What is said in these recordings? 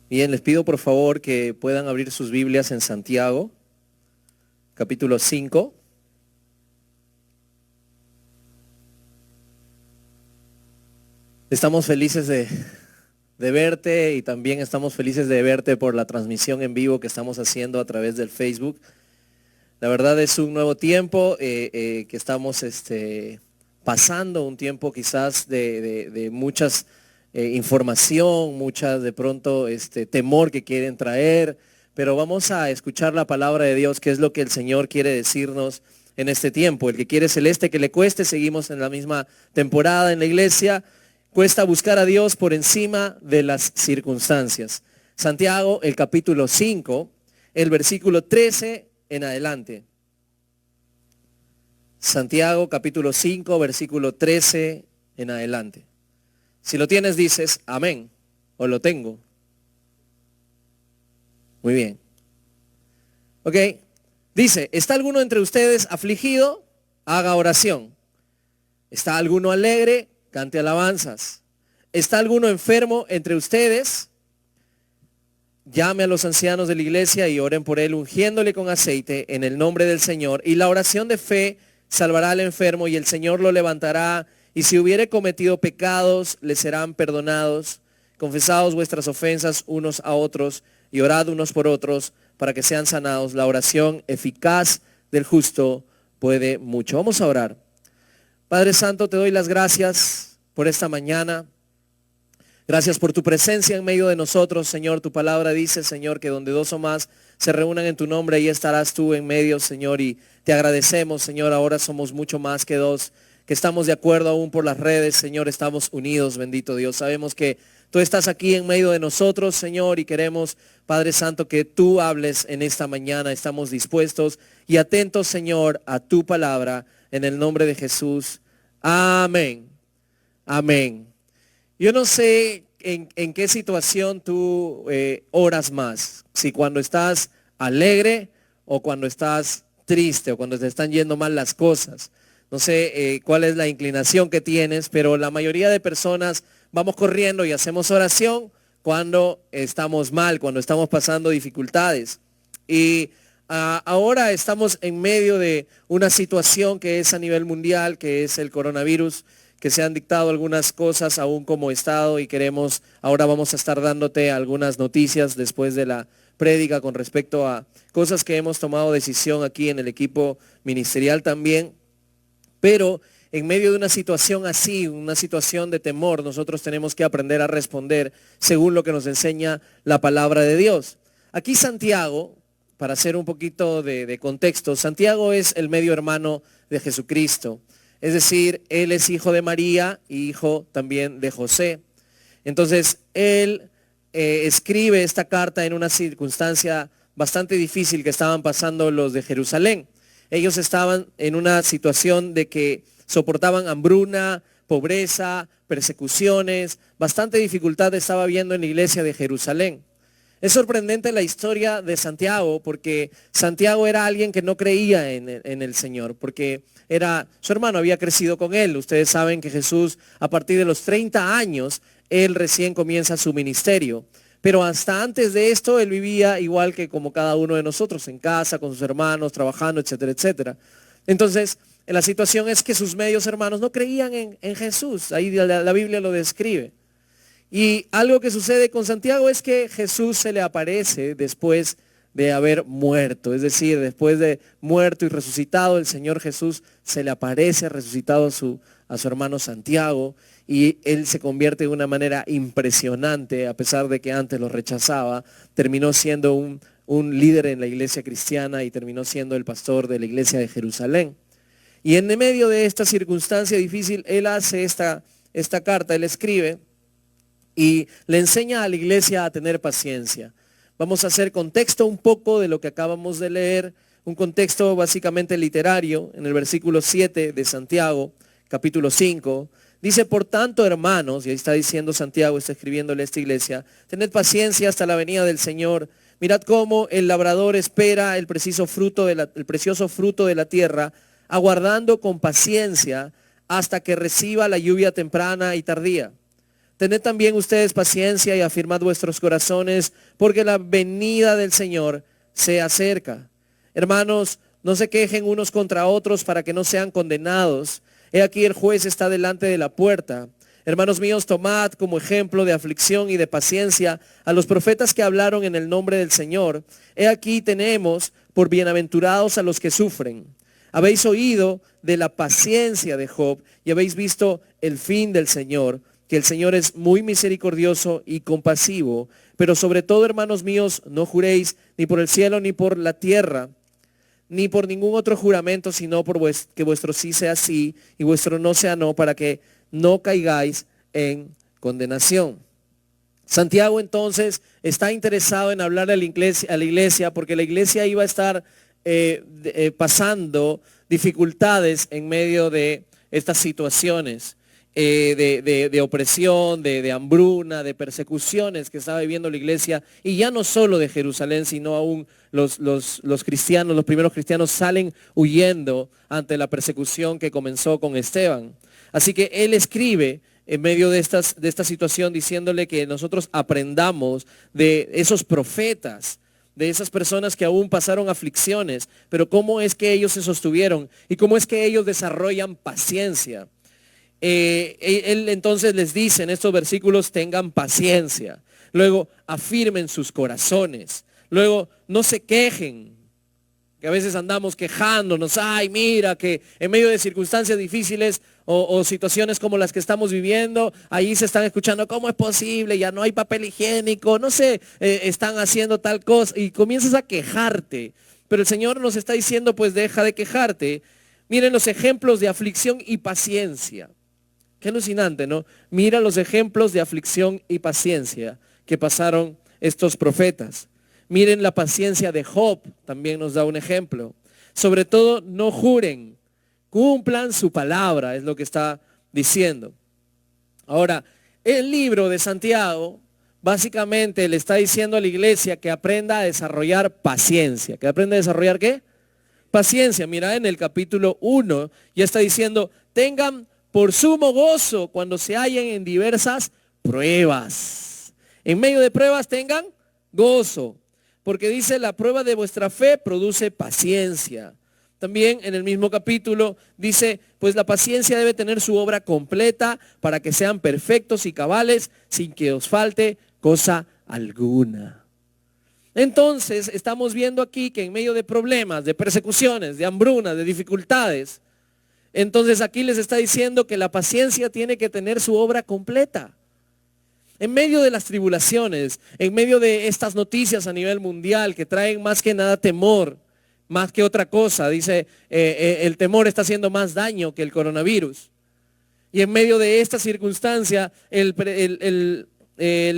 Bien, les pido por favor que puedan abrir sus Biblias en Santiago, capítulo 5. Estamos felices de verte y también estamos felices de verte por la transmisión en vivo que estamos haciendo a través del Facebook. La verdad es un nuevo tiempo que estamos pasando, un tiempo quizás de muchas información, muchas de pronto temor que quieren traer, pero vamos a escuchar la palabra de Dios, que es lo que el Señor quiere decirnos en este tiempo. El que quiere celeste que le cueste, seguimos en la misma temporada en la iglesia. Cuesta buscar a Dios por encima de las circunstancias. Santiago, el capítulo 5, el versículo 13 en adelante. Santiago, capítulo 5, versículo 13 en adelante. Si lo tienes, dices amén, o lo tengo. Muy bien. Ok, dice, ¿está alguno entre ustedes afligido? Haga oración. ¿Está alguno alegre? Cante alabanzas. ¿Está alguno enfermo entre ustedes? Llame a los ancianos de la iglesia y oren por él, ungiéndole con aceite en el nombre del Señor. Y la oración de fe salvará al enfermo y el Señor lo levantará. Y si hubiere cometido pecados, le serán perdonados. Confesaos vuestras ofensas unos a otros y orad unos por otros para que sean sanados. La oración eficaz del justo puede mucho. Vamos a orar. Padre Santo, te doy las gracias por esta mañana. Gracias por tu presencia en medio de nosotros, Señor. Tu palabra dice, Señor, que donde dos o más se reúnan en tu nombre, ahí estarás tú en medio, Señor. Y te agradecemos, Señor. Ahora somos mucho más que dos, que estamos de acuerdo aún por las redes, Señor. Estamos unidos, bendito Dios. Sabemos que tú estás aquí en medio de nosotros, Señor, y queremos, Padre Santo, que tú hables en esta mañana. Estamos dispuestos y atentos, Señor, a tu palabra, en el nombre de Jesús. Amén. Amén. Yo no sé en qué situación tú oras más, si cuando estás alegre o cuando estás triste o cuando te están yendo mal las cosas. No sé cuál es la inclinación que tienes, pero la mayoría de personas vamos corriendo y hacemos oración cuando estamos mal, cuando estamos pasando dificultades. Y ahora estamos en medio de una situación que es a nivel mundial, que es el coronavirus, que se han dictado algunas cosas aún como Estado y ahora vamos a estar dándote algunas noticias después de la prédica con respecto a cosas que hemos tomado decisión aquí en el equipo ministerial también. Pero en medio de una situación así, una situación de temor, nosotros tenemos que aprender a responder según lo que nos enseña la palabra de Dios. Aquí Santiago, para hacer un poquito de contexto, Santiago es el medio hermano de Jesucristo. Es decir, él es hijo de María y hijo también de José. Entonces, él escribe esta carta en una circunstancia bastante difícil que estaban pasando los de Jerusalén. Ellos estaban en una situación de que soportaban hambruna, pobreza, persecuciones, bastante dificultad estaba habiendo en la iglesia de Jerusalén. Es sorprendente la historia de Santiago porque Santiago era alguien que no creía en el Señor, porque su hermano había crecido con él. Ustedes saben que Jesús a partir de los 30 años, él recién comienza su ministerio. Pero hasta antes de esto él vivía igual que como cada uno de nosotros, en casa, con sus hermanos, trabajando, etcétera, etcétera. Entonces, la situación es que sus medios hermanos no creían en Jesús. Ahí la Biblia lo describe. Y algo que sucede con Santiago es que Jesús se le aparece después de haber muerto. Es decir, después de muerto y resucitado, el Señor Jesús se le aparece resucitado a su hermano Santiago. Y él se convierte de una manera impresionante, a pesar de que antes lo rechazaba. Terminó siendo un líder en la iglesia cristiana y terminó siendo el pastor de la iglesia de Jerusalén. Y en medio de esta circunstancia difícil, él hace esta carta, él escribe y le enseña a la iglesia a tener paciencia. Vamos a hacer contexto un poco de lo que acabamos de leer, un contexto básicamente literario en el versículo 7 de Santiago, capítulo 5. Dice, por tanto, hermanos, y ahí está diciendo Santiago, está escribiéndole a esta iglesia, tened paciencia hasta la venida del Señor. Mirad cómo el labrador espera el precioso fruto de la tierra, aguardando con paciencia hasta que reciba la lluvia temprana y tardía. Tened también ustedes paciencia y afirmad vuestros corazones, porque la venida del Señor se acerca. Hermanos, no se quejen unos contra otros para que no sean condenados. He aquí el juez está delante de la puerta. Hermanos míos, tomad como ejemplo de aflicción y de paciencia a los profetas que hablaron en el nombre del Señor. He aquí tenemos por bienaventurados a los que sufren. Habéis oído de la paciencia de Job y habéis visto el fin del Señor, que el Señor es muy misericordioso y compasivo. Pero sobre todo, hermanos míos, no juréis ni por el cielo ni por la tierra, ni por ningún otro juramento, sino por que vuestro sí sea sí y vuestro no sea no, para que no caigáis en condenación. Santiago entonces está interesado en hablar a la iglesia porque la iglesia iba a estar pasando dificultades en medio de estas situaciones de opresión, de hambruna, de persecuciones que estaba viviendo la iglesia, y ya no solo de Jerusalén, sino aún los cristianos, los primeros cristianos salen huyendo ante la persecución que comenzó con Esteban. Así que él escribe en medio de esta situación diciéndole que nosotros aprendamos de esos profetas, de esas personas que aún pasaron aflicciones, pero cómo es que ellos se sostuvieron y cómo es que ellos desarrollan paciencia. Él entonces les dice en estos versículos: tengan paciencia. Luego, afirmen sus corazones. Luego, no se quejen, que a veces andamos quejándonos. Ay, mira, que en medio de circunstancias difíciles o situaciones como las que estamos viviendo, ahí se están escuchando: ¿cómo es posible? Ya no hay papel higiénico, no sé, están haciendo tal cosa, y comienzas a quejarte. Pero el Señor nos está diciendo: pues deja de quejarte. Miren los ejemplos de aflicción y paciencia. Qué alucinante, ¿no? Mira los ejemplos de aflicción y paciencia que pasaron estos profetas. Miren la paciencia de Job, también nos da un ejemplo. Sobre todo, no juren, cumplan su palabra, es lo que está diciendo. Ahora, el libro de Santiago básicamente le está diciendo a la iglesia que aprenda a desarrollar paciencia. ¿Que aprenda a desarrollar qué? Paciencia. Mira, en el capítulo 1 ya está diciendo: tengan por sumo gozo cuando se hallen en diversas pruebas. En medio de pruebas tengan gozo, porque dice: la prueba de vuestra fe produce paciencia. También en el mismo capítulo dice: pues la paciencia debe tener su obra completa para que sean perfectos y cabales sin que os falte cosa alguna. Entonces estamos viendo aquí que en medio de problemas, de persecuciones, de hambruna, de dificultades, entonces aquí les está diciendo que la paciencia tiene que tener su obra completa. En medio de las tribulaciones, en medio de estas noticias a nivel mundial que traen más que nada temor, más que otra cosa, dice, el temor está haciendo más daño que el coronavirus. Y en medio de esta circunstancia, el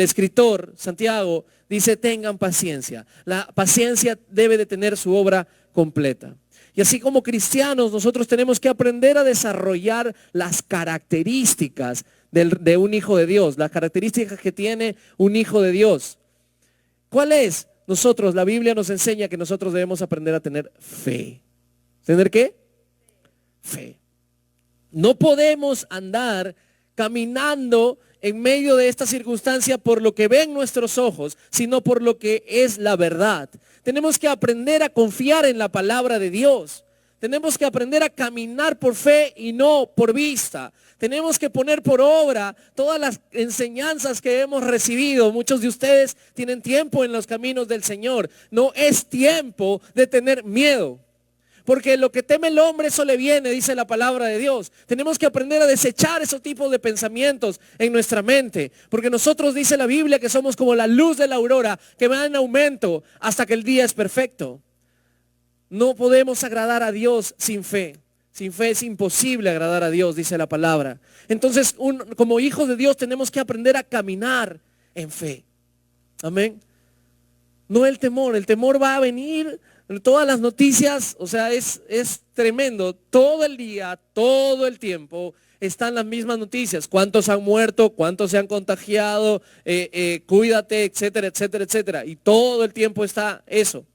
escritor Santiago dice: tengan paciencia. La paciencia debe de tener su obra completa. Y así como cristianos, nosotros tenemos que aprender a desarrollar las características de un hijo de Dios, las características que tiene un hijo de Dios. ¿Cuál es? La Biblia nos enseña que nosotros debemos aprender a tener fe. ¿Tener qué? Fe. No podemos andar caminando en medio de esta circunstancia por lo que ven nuestros ojos, sino por lo que es la verdad. Tenemos que aprender a confiar en la palabra de Dios. Tenemos que aprender a caminar por fe y no por vista. Tenemos que poner por obra todas las enseñanzas que hemos recibido. Muchos de ustedes tienen tiempo en los caminos del Señor. No es tiempo de tener miedo, porque lo que teme el hombre, eso le viene, dice la palabra de Dios. Tenemos que aprender a desechar esos tipos de pensamientos en nuestra mente, porque nosotros, dice la Biblia, que somos como la luz de la aurora, que va en aumento hasta que el día es perfecto. No podemos agradar a Dios sin fe. Sin fe es imposible agradar a Dios, dice la palabra. Entonces, como hijos de Dios tenemos que aprender a caminar en fe. Amén. No el temor va a venir. Todas las noticias, o sea, es tremendo. Todo el día, todo el tiempo están las mismas noticias. ¿Cuántos han muerto? ¿Cuántos se han contagiado? Cuídate, etcétera, etcétera, etcétera. Y todo el tiempo está eso.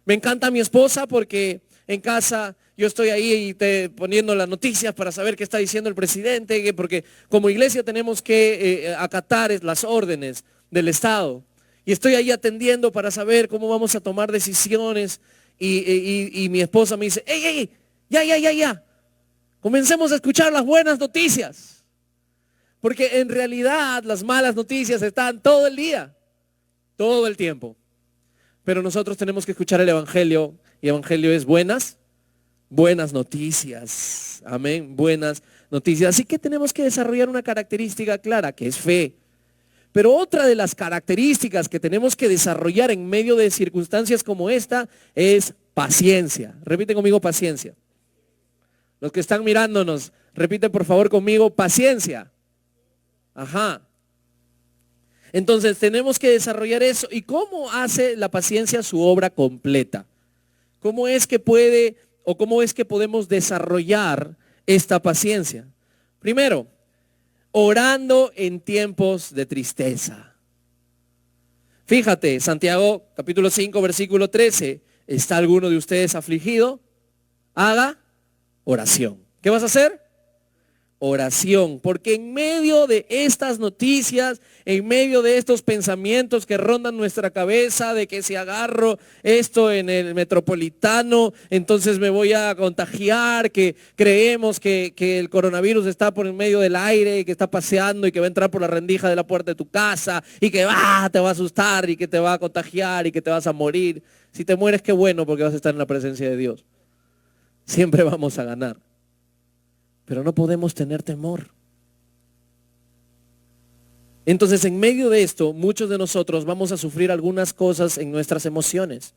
Me encanta mi esposa porque en casa yo estoy ahí poniendo las noticias para saber qué está diciendo el presidente, porque como iglesia tenemos que acatar las órdenes del Estado. Y estoy ahí atendiendo para saber cómo vamos a tomar decisiones. Y mi esposa me dice, ¡ey! Ya. Comencemos a escuchar las buenas noticias. Porque en realidad las malas noticias están todo el día, todo el tiempo. Pero nosotros tenemos que escuchar el Evangelio. Y el Evangelio es buenas noticias. Amén, buenas noticias. Así que tenemos que desarrollar una característica clara, que es fe. Pero otra de las características que tenemos que desarrollar en medio de circunstancias como esta es paciencia. Repite conmigo, paciencia. Los que están mirándonos, repiten por favor conmigo, paciencia. Ajá. Entonces tenemos que desarrollar eso. ¿Y cómo hace la paciencia su obra completa? ¿Cómo es que puede o cómo es que podemos desarrollar esta paciencia? Primero, orando en tiempos de tristeza. Fíjate, Santiago capítulo 5 versículo 13. ¿Está alguno de ustedes afligido? Haga oración. ¿Qué vas a hacer? Oración, porque en medio de estas noticias, en medio de estos pensamientos que rondan nuestra cabeza, de que si agarro esto en el metropolitano, entonces me voy a contagiar, que creemos que el coronavirus está por en medio del aire, que está paseando y que va a entrar por la rendija de la puerta de tu casa y que te va a asustar y que te va a contagiar y que te vas a morir. Si te mueres, qué bueno, porque vas a estar en la presencia de Dios. Siempre vamos a ganar. Pero no podemos tener temor. Entonces, en medio de esto, muchos de nosotros vamos a sufrir algunas cosas en nuestras emociones.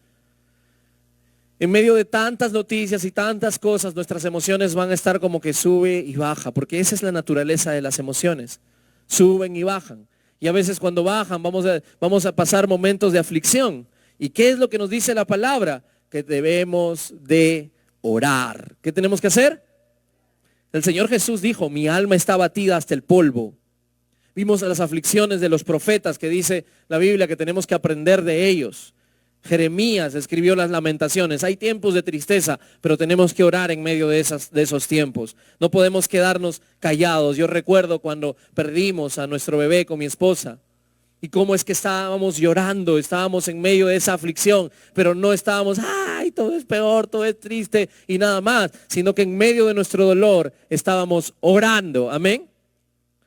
En medio de tantas noticias y tantas cosas, nuestras emociones van a estar como que sube y baja, porque esa es la naturaleza de las emociones. Suben y bajan. Y a veces cuando bajan vamos a pasar momentos de aflicción. ¿Y qué es lo que nos dice la palabra? Que debemos de orar. ¿Qué tenemos que hacer? El Señor Jesús dijo, mi alma está abatida hasta el polvo. Vimos las aflicciones de los profetas que dice la Biblia que tenemos que aprender de ellos. Jeremías escribió las lamentaciones. Hay tiempos de tristeza, pero tenemos que orar en medio de esos tiempos. No podemos quedarnos callados. Yo recuerdo cuando perdimos a nuestro bebé con mi esposa. Y cómo es que estábamos llorando, estábamos en medio de esa aflicción, pero no estábamos, todo es peor, todo es triste y nada más, sino que en medio de nuestro dolor estábamos orando, amén.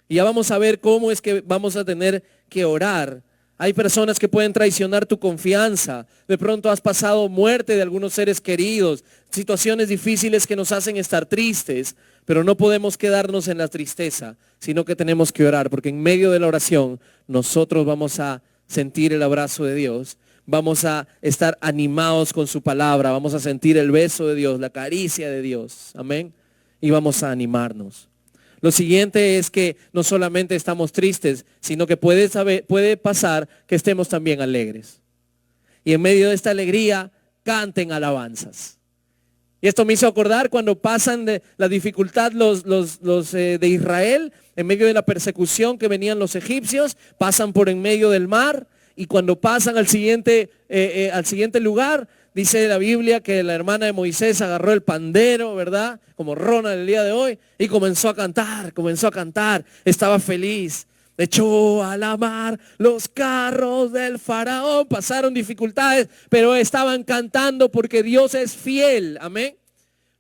Y ya vamos a ver cómo es que vamos a tener que orar. Hay personas que pueden traicionar tu confianza. De pronto has pasado muerte de algunos seres queridos, situaciones difíciles que nos hacen estar tristes, pero no podemos quedarnos en la tristeza, sino que tenemos que orar, porque en medio de la oración nosotros vamos a sentir el abrazo de Dios, vamos a estar animados con su palabra, vamos a sentir el beso de Dios, la caricia de Dios, amén, y vamos a animarnos. Lo siguiente es que no solamente estamos tristes, sino que puede pasar que estemos también alegres. Y en medio de esta alegría, canten alabanzas. Y esto me hizo acordar cuando pasan de la dificultad los de Israel, en medio de la persecución que venían los egipcios, pasan por en medio del mar, y cuando pasan al siguiente lugar, dice la Biblia que la hermana de Moisés agarró el pandero, ¿verdad? Como Ronald el día de hoy, y comenzó a cantar, estaba feliz. Echó a la mar los carros del faraón, pasaron dificultades, pero estaban cantando porque Dios es fiel, amén.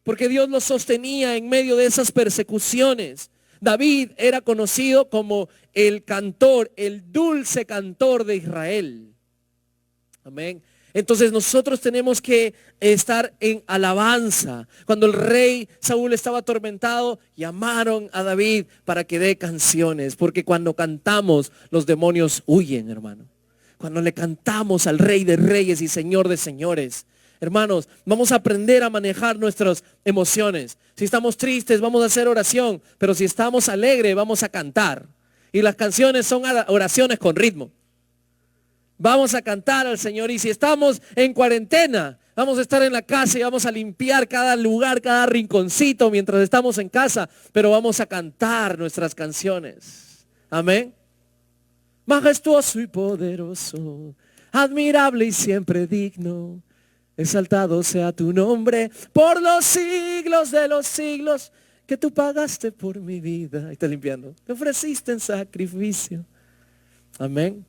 Porque Dios los sostenía en medio de esas persecuciones. David era conocido como el cantor, el dulce cantor de Israel, amén. Entonces nosotros tenemos que estar en alabanza. Cuando el rey Saúl estaba atormentado, llamaron a David para que dé canciones. Porque cuando cantamos, los demonios huyen, hermano. Cuando le cantamos al Rey de Reyes y Señor de Señores. Hermanos, vamos a aprender a manejar nuestras emociones. Si estamos tristes, vamos a hacer oración. Pero si estamos alegres, vamos a cantar. Y las canciones son oraciones con ritmo. Vamos a cantar al Señor, y si estamos en cuarentena, vamos a estar en la casa y vamos a limpiar cada lugar, cada rinconcito mientras estamos en casa, pero vamos a cantar nuestras canciones. Amén. Majestuoso y poderoso, admirable y siempre digno, exaltado sea tu nombre por los siglos de los siglos, que tú pagaste por mi vida. Ahí está limpiando. Te ofreciste en sacrificio. Amén.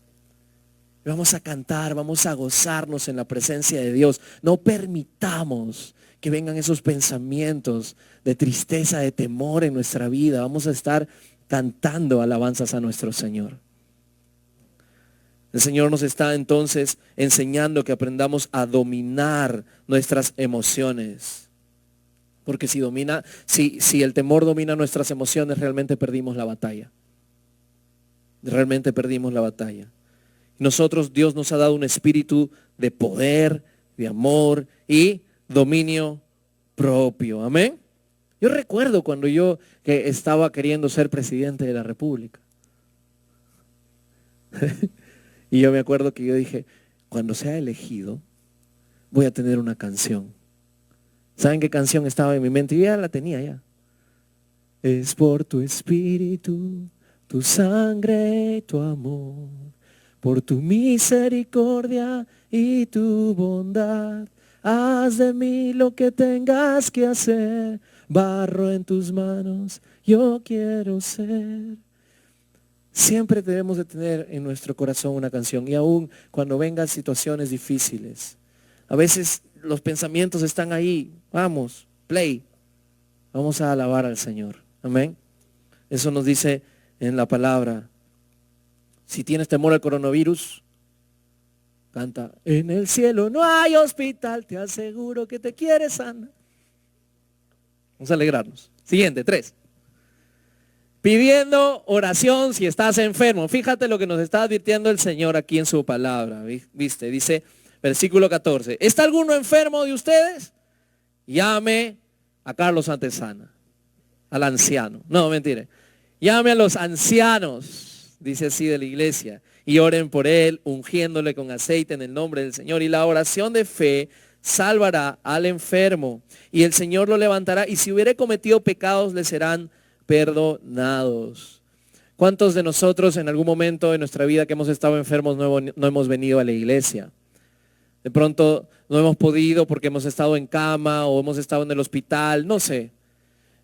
Vamos a cantar, vamos a gozarnos en la presencia de Dios. No permitamos que vengan esos pensamientos de tristeza, de temor en nuestra vida. Vamos a estar cantando alabanzas a nuestro Señor. El Señor nos está entonces enseñando que aprendamos a dominar nuestras emociones. Porque si el temor domina nuestras emociones, realmente perdimos la batalla. Realmente perdimos la batalla. Nosotros, Dios nos ha dado un espíritu de poder, de amor y dominio propio. Amén. Yo recuerdo cuando yo que estaba queriendo ser presidente de la República. Y yo me acuerdo que yo dije, cuando sea elegido, voy a tener una canción. ¿Saben qué canción estaba en mi mente? Yo ya la tenía ya. Es por tu espíritu, tu sangre y tu amor, por tu misericordia y tu bondad. Haz de mí lo que tengas que hacer, barro en tus manos, yo quiero ser. Siempre debemos de tener en nuestro corazón una canción, y aún cuando vengan situaciones difíciles, a veces los pensamientos están ahí, vamos, play, vamos a alabar al Señor, amén. Eso nos dice en la palabra. Si tienes temor al coronavirus, canta, en el cielo no hay hospital, te aseguro que te quieres sana. Vamos a alegrarnos. Siguiente, 3. Pidiendo oración si estás enfermo. Fíjate lo que nos está advirtiendo el Señor aquí en su palabra. ¿Viste? Dice, versículo 14. ¿Está alguno enfermo de ustedes? Llame a Carlos Santesana, al anciano. No, mentira. Llame a los ancianos, dice así de la iglesia, y oren por él, ungiéndole con aceite en el nombre del Señor. Y la oración de fe salvará al enfermo, y el Señor lo levantará, y si hubiere cometido pecados le serán perdonados. ¿Cuántos de nosotros en algún momento de nuestra vida que hemos estado enfermos no hemos venido a la iglesia? De pronto no hemos podido porque hemos estado en cama o hemos estado en el hospital, no sé.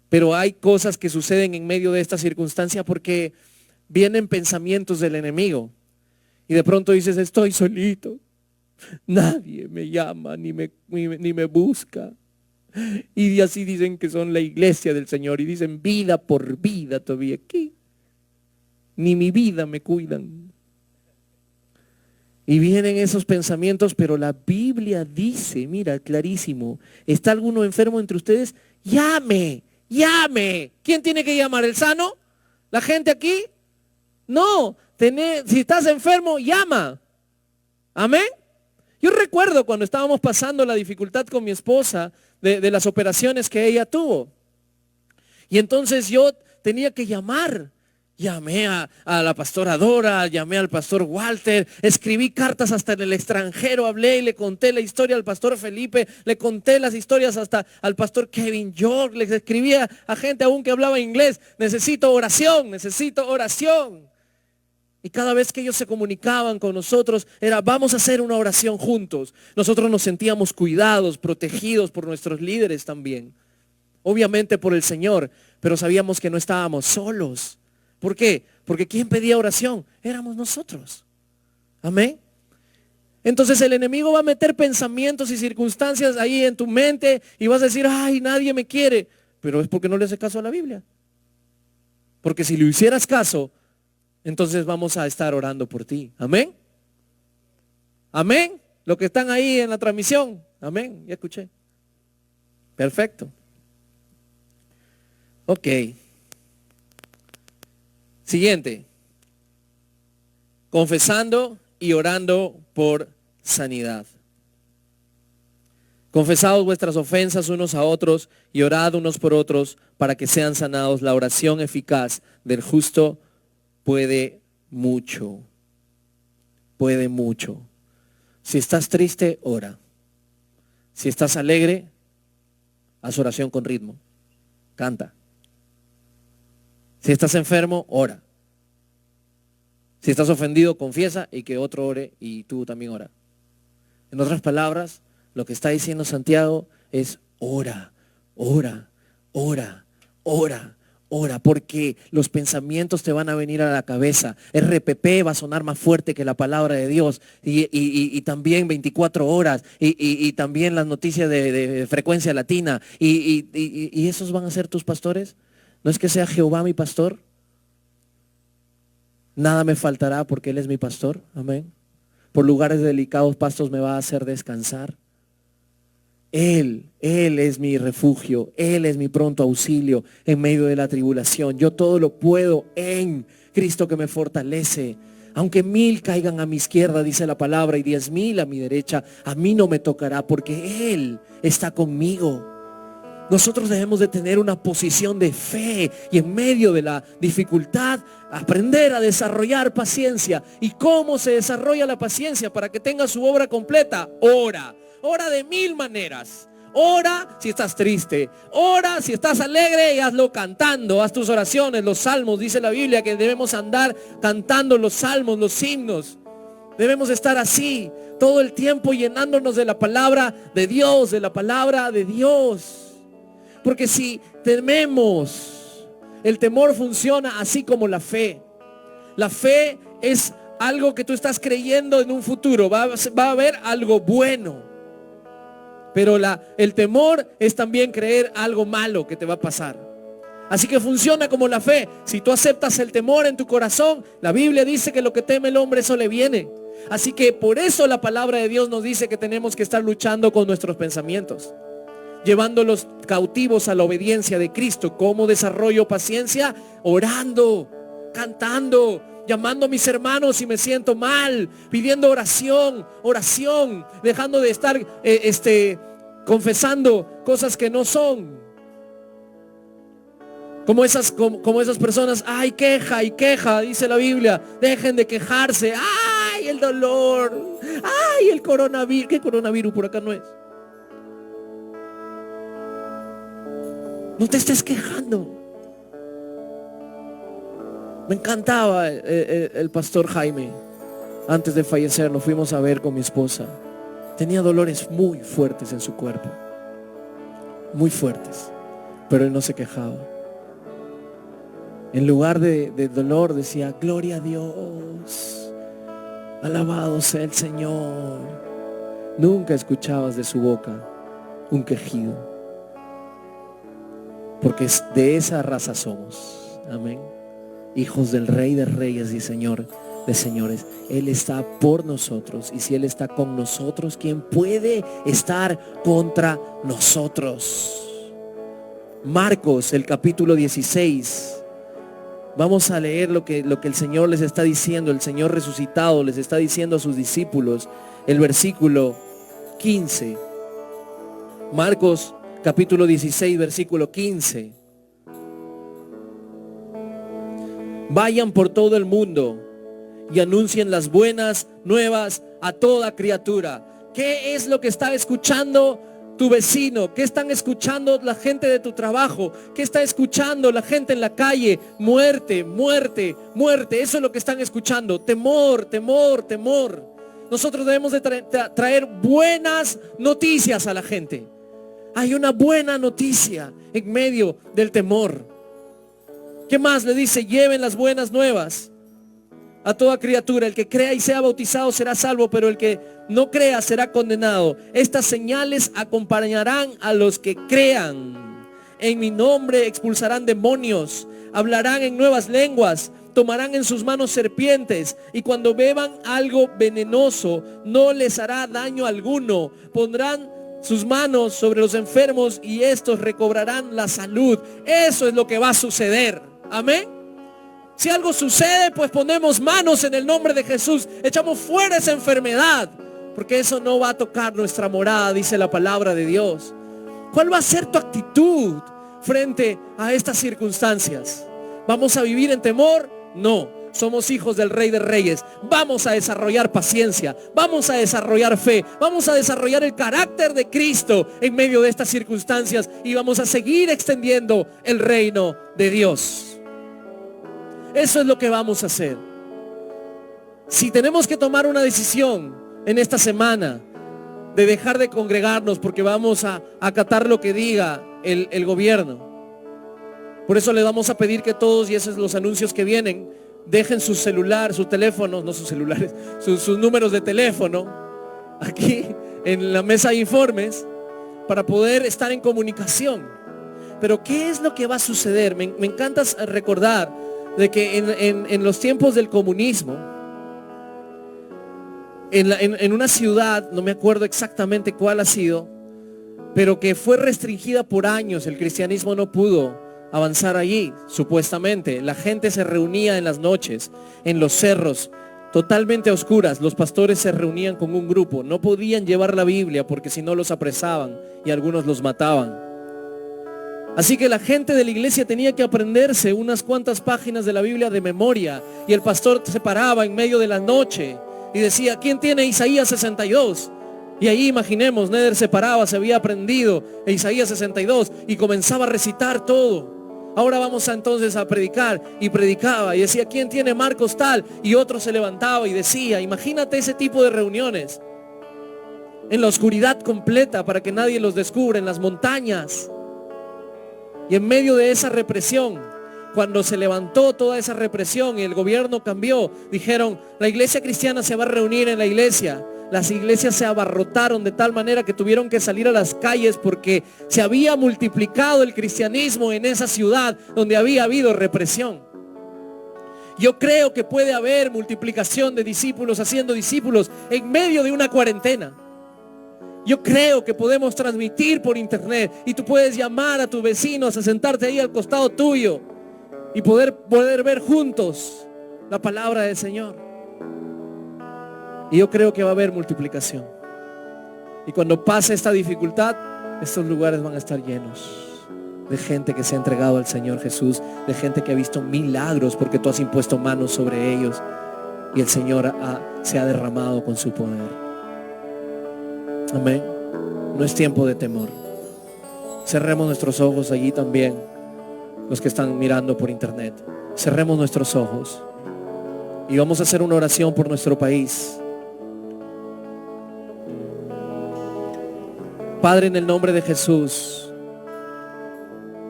Pero hay cosas que suceden en medio de esta circunstancia porque vienen pensamientos del enemigo. Y de pronto dices, estoy solito. Nadie me llama ni me busca. Y así dicen que son la iglesia del Señor. Y dicen vida por vida todavía. ¿Qué? Ni mi vida me cuidan. Y vienen esos pensamientos, pero la Biblia dice, mira, clarísimo. ¿Está alguno enfermo entre ustedes? Llame. Llame. ¿Quién tiene que llamar? ¿El sano? ¿La gente aquí? No. Si estás enfermo, llama. Amén. Yo recuerdo cuando estábamos pasando la dificultad con mi esposa de las operaciones que ella tuvo. Y entonces yo tenía que llamar. Llamé a la pastora Dora, llamé al pastor Walter, escribí cartas hasta en el extranjero, hablé y le conté la historia al pastor Felipe, le conté las historias hasta al pastor Kevin York, les escribía a gente aún que hablaba inglés, necesito oración, necesito oración. Y cada vez que ellos se comunicaban con nosotros era, vamos a hacer una oración juntos. Nosotros nos sentíamos cuidados, protegidos por nuestros líderes también. Obviamente por el Señor, pero sabíamos que no estábamos solos. ¿Por qué? Porque ¿quién pedía oración? Éramos nosotros. Amén. Entonces el enemigo va a meter pensamientos y circunstancias ahí en tu mente y vas a decir, ay, nadie me quiere. Pero es porque no le haces caso a la Biblia. Porque si le hicieras caso, entonces vamos a estar orando por ti. Amén. Amén. Los que están ahí en la transmisión. Amén. Ya escuché. Perfecto. Ok. Siguiente. Confesando y orando por sanidad. Confesaos vuestras ofensas unos a otros y orad unos por otros para que sean sanados. La oración eficaz del justo puede mucho. Puede mucho. Si estás triste, ora. Si estás alegre, haz oración con ritmo. Canta. Si estás enfermo, ora. Si estás ofendido, confiesa y que otro ore y tú también ora. En otras palabras, Lo que está diciendo Santiago es ora, ora, ora, ora. Ora, porque los pensamientos te van a venir a la cabeza. RPP va a sonar más fuerte que la palabra de Dios. Y también 24 horas. Y también las noticias de frecuencia latina. Y esos van a ser tus pastores. ¿No es que sea Jehová mi pastor? Nada me faltará porque Él es mi pastor. Amén. Por lugares delicados pastos me va a hacer descansar. Él es mi refugio, Él es mi pronto auxilio en medio de la tribulación. Yo todo lo puedo en Cristo que me fortalece. Aunque 1000 caigan a mi izquierda, dice la palabra, y 10,000 a mi derecha, a mí no me tocará porque Él está conmigo. Nosotros debemos de tener una posición de fe y en medio de la dificultad aprender a desarrollar paciencia. ¿Y cómo se desarrolla la paciencia para que tenga su obra completa? Ora. Ora de 1000 maneras. Ora si estás triste. Ora si estás alegre y hazlo cantando. Haz tus oraciones, los salmos. Dice la Biblia que debemos andar cantando los salmos, los himnos. Debemos estar así todo el tiempo llenándonos de la palabra de Dios, de la palabra de Dios. Porque si tememos, el temor funciona así como la fe. La fe es algo que tú estás creyendo en un futuro. Va a haber algo bueno. Pero el temor es también creer algo malo que te va a pasar. Así que funciona como la fe. Si tú aceptas el temor en tu corazón, la Biblia dice que lo que teme el hombre, eso le viene. Así que por eso la palabra de Dios nos dice que tenemos que estar luchando con nuestros pensamientos, llevándolos cautivos a la obediencia de Cristo. ¿Cómo desarrollo paciencia? Orando, cantando, llamando a mis hermanos si me siento mal, pidiendo oración, dejando de estar confesando cosas que no son. Como esas personas, ay, queja y queja, dice la Biblia, dejen de quejarse, ay, el dolor, ay, el coronavirus. ¿Qué coronavirus? Por acá no es. No te estés quejando. Me encantaba el pastor Jaime. Antes de fallecer lo fuimos a ver con mi esposa. Tenía dolores muy fuertes en su cuerpo. Muy fuertes. Pero él no se quejaba. En lugar de dolor decía, gloria a Dios. Alabado sea el Señor. Nunca escuchabas de su boca un quejido. Porque de esa raza somos. Amén. Hijos del Rey de Reyes y Señor de Señores. Él está por nosotros. Y si Él está con nosotros, ¿quién puede estar contra nosotros? Marcos, el capítulo 16. Vamos a leer lo que el Señor les está diciendo. El Señor resucitado les está diciendo a sus discípulos. El versículo 15. Marcos, capítulo 16, versículo 15. Vayan por todo el mundo y anuncien las buenas nuevas a toda criatura. ¿Qué es lo que está escuchando tu vecino? ¿Qué están escuchando la gente de tu trabajo? ¿Qué está escuchando la gente en la calle? Muerte, muerte, muerte. Eso es lo que están escuchando. Temor, temor, temor. Nosotros debemos de traer buenas noticias a la gente. Hay una buena noticia en medio del temor. ¿Qué más le dice? Lleven las buenas nuevas a toda criatura. El que crea y sea bautizado será salvo, pero el que no crea será condenado. Estas señales acompañarán a los que crean. En mi nombre expulsarán demonios, hablarán en nuevas lenguas, tomarán en sus manos serpientes, y cuando beban algo venenoso no les hará daño alguno. Pondrán sus manos sobre los enfermos y estos recobrarán la salud. Eso es lo que va a suceder. Amén. Si algo sucede, pues ponemos manos en el nombre de Jesús, echamos fuera esa enfermedad, porque eso no va a tocar nuestra morada, dice la palabra de Dios. ¿Cuál va a ser tu actitud frente a estas circunstancias? ¿Vamos a vivir en temor? No. Somos hijos del Rey de Reyes. Vamos a desarrollar paciencia, vamos a desarrollar fe, vamos a desarrollar el carácter de Cristo en medio de estas circunstancias, y vamos a seguir extendiendo el reino de Dios. Eso es lo que vamos a hacer. Si tenemos que tomar una decisión en esta semana, de dejar de congregarnos porque vamos a acatar lo que diga el gobierno. Por eso le vamos a pedir que todos, y esos son los anuncios que vienen, dejen sus celulares, sus teléfonos, no sus celulares, sus números de teléfono aquí en la mesa de informes para poder estar en comunicación. Pero ¿qué es lo que va a suceder? Me encanta recordar de que en los tiempos del comunismo, en una ciudad, no me acuerdo exactamente cuál ha sido, pero que fue restringida por años, el cristianismo no pudo avanzar allí, supuestamente. La gente se reunía en las noches, en los cerros, totalmente a oscuras. Los pastores se reunían con un grupo, no podían llevar la Biblia porque si no los apresaban y algunos los mataban. Así que la gente de la iglesia tenía que aprenderse unas cuantas páginas de la Biblia de memoria, y el pastor se paraba en medio de la noche y decía: ¿quién tiene Isaías 62? Y ahí imaginemos, Neder se paraba, se había aprendido Isaías 62 y comenzaba a recitar todo. Ahora vamos entonces a predicar, y predicaba y decía: ¿quién tiene Marcos tal? Y otro se levantaba y decía. Imagínate ese tipo de reuniones en la oscuridad completa para que nadie los descubra, en las montañas. Y en medio de esa represión, cuando se levantó toda esa represión y el gobierno cambió, dijeron: la iglesia cristiana se va a reunir en la iglesia. Las iglesias se abarrotaron de tal manera que tuvieron que salir a las calles porque se había multiplicado el cristianismo en esa ciudad donde había habido represión. Yo creo que puede haber multiplicación de discípulos haciendo discípulos en medio de una cuarentena. Yo creo que podemos transmitir por internet, y tú puedes llamar a tus vecinos a sentarte ahí al costado tuyo y poder ver juntos la palabra del Señor. Y yo creo que va a haber multiplicación. Y cuando pase esta dificultad, estos lugares van a estar llenos de gente que se ha entregado al Señor Jesús, de gente que ha visto milagros porque tú has impuesto manos sobre ellos y el Señor se ha derramado con su poder. Amén. No es tiempo de temor. Cerremos nuestros ojos allí también, los que están mirando por internet. Cerremos nuestros ojos y vamos a hacer una oración por nuestro país. Padre, en el nombre de Jesús,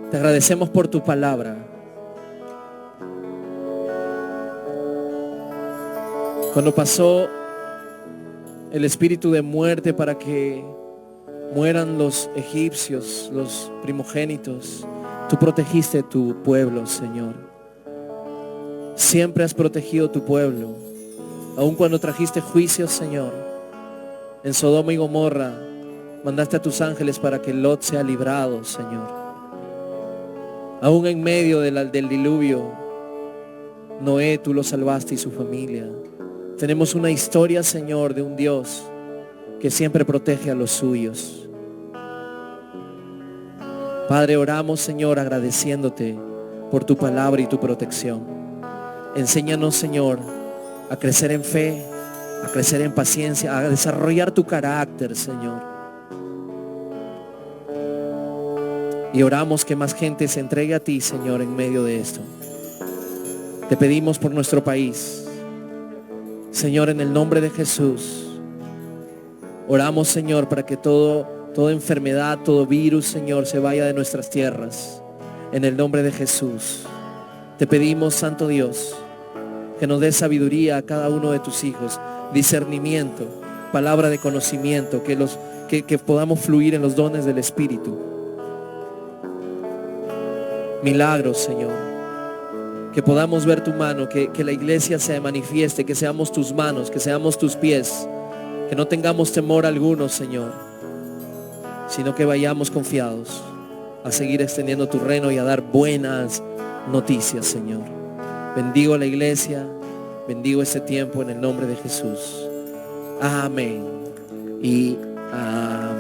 te agradecemos por tu palabra. Cuando pasó el espíritu de muerte para que mueran los egipcios, los primogénitos, tú protegiste tu pueblo, Señor. Siempre has protegido tu pueblo. Aun cuando trajiste juicio, Señor, en Sodoma y Gomorra, mandaste a tus ángeles para que Lot sea librado, Señor. Aún en medio del diluvio, Noé, tú lo salvaste y su familia. Tenemos una historia, Señor, de un Dios que siempre protege a los suyos. Padre, oramos, Señor, agradeciéndote por tu palabra y tu protección. Enséñanos, Señor, a crecer en fe, a crecer en paciencia, a desarrollar tu carácter, Señor. Y oramos que más gente se entregue a ti, Señor, en medio de esto. Te pedimos por nuestro país, Señor, en el nombre de Jesús. Oramos, Señor, para que toda enfermedad, todo virus, Señor, se vaya de nuestras tierras. En el nombre de Jesús. Te pedimos, Santo Dios, que nos des sabiduría a cada uno de tus hijos, discernimiento, palabra de conocimiento, que podamos fluir en los dones del Espíritu. Milagros, Señor, que podamos ver tu mano, que la iglesia se manifieste, que seamos tus manos, que seamos tus pies, que no tengamos temor alguno, Señor, sino que vayamos confiados a seguir extendiendo tu reino y a dar buenas noticias, Señor. Bendigo a la iglesia, bendigo este tiempo en el nombre de Jesús. Amén y amén.